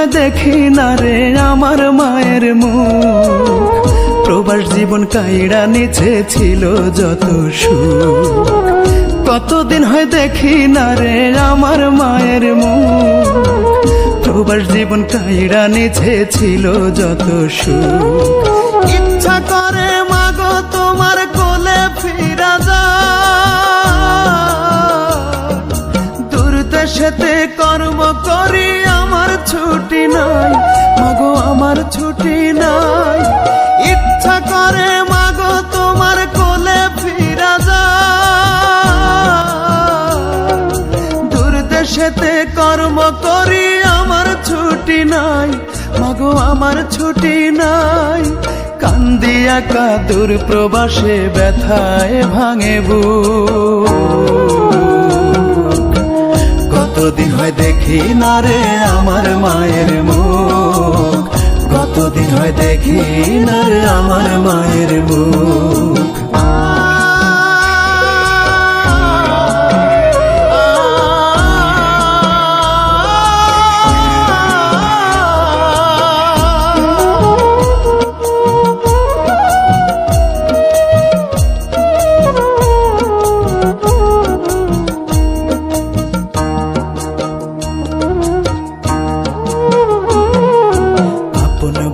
হয় দেখি না রে আমার মায়ের মুখ। প্রবাস জীবন কাইড়া নিচে ছিল যত সুখ। কতদিন হয় দেখি না রে আমার মায়ের মুখ। প্রবাস জীবন কাইড়া নিচে ছিল যত সুখ। ইচ্ছা করে মাগো তোমার কোলে ফিরা যায়, দূর দেশেতে কর্ম করি আমার ছুটি নাই, মাগো আমার ছুটি নাই। ইচ্ছা করে মাগো তোমার কোলে ফিরা যায়, দূর দেশেতে কর্ম করি আমার ছুটি নাই, মাগো আমার ছুটি নাই। কান্দিয়া কাদুর প্রবাসে ব্যথায় ভাঙে বুক। কতদিন হয় দেখি না রে আমার মায়ের মুখ। কতদিন হয় দেখি না রে আমার মায়ের মুখ।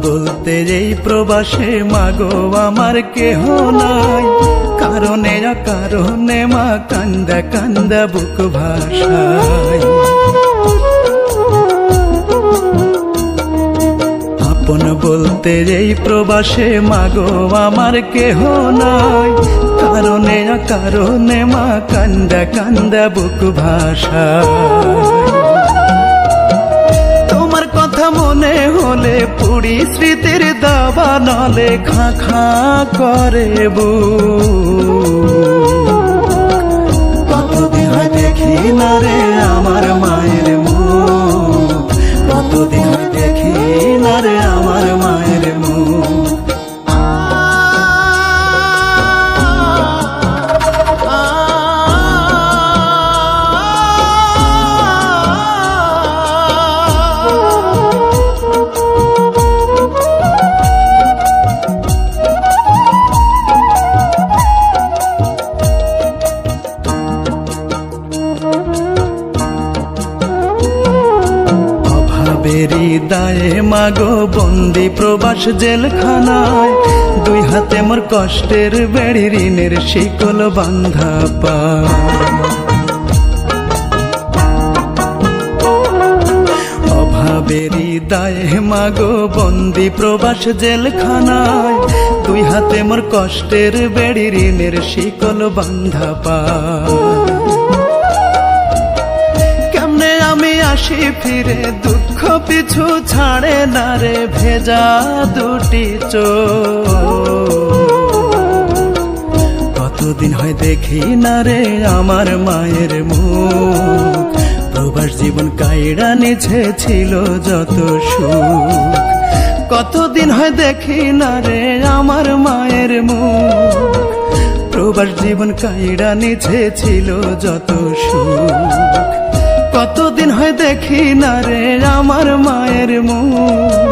বলতে এই প্রবাসে মাগো আমার কেহ নাই, কারণে কারণে মা কান্দা কান্দা বুক ভাষায়। আপন বলতে এই প্রবাসে মাগো আমার কেহ নাই, কারণে কারণে মা কান্দা কান্দা বুক ভাষায়। তোমার কথা মনে হলে পুরি স্মৃতির দাবা নলে খা খা করে বুক। কতদিন হয় দেখি না রে আমার মায়ের মুখ। কতদিন হয় দেখি না রে আমার মায়ের মুখ। হৃদয়ে মাগো বন্দি প্রবাস জেলখানায়, দুই হাতে মোর কষ্টের বেড়ি ঋণের শিকল বান্ধা পায়। অভাবের হৃদয়ে মাগো বন্দি প্রবাস জেলখানায়, দুই হাতে মোর কষ্টের বেড়ি ঋণের শিকল বান্ধা পায়। আমি আসি ফিরে দুঃখ পিছু ছাড়ে না রে ভেজা দুটি চোখ। কতদিন হয় দেখি না রে আমার মায়ের মুখ। প্রবাস জীবন কাইড়া নিছে ছিল যত সুখ। কতদিন হয় দেখি না রে আমার মায়ের মুখ। প্রবাস জীবন কাইড়া নিছে ছিল যত সুখ। কতদিন হয় দেখি না রে আমার মায়ের মুখ।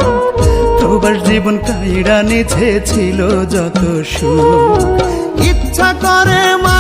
প্রবাস জীবন কাইড়া নিছে ছিল যত সুখ। ইচ্ছা করে মা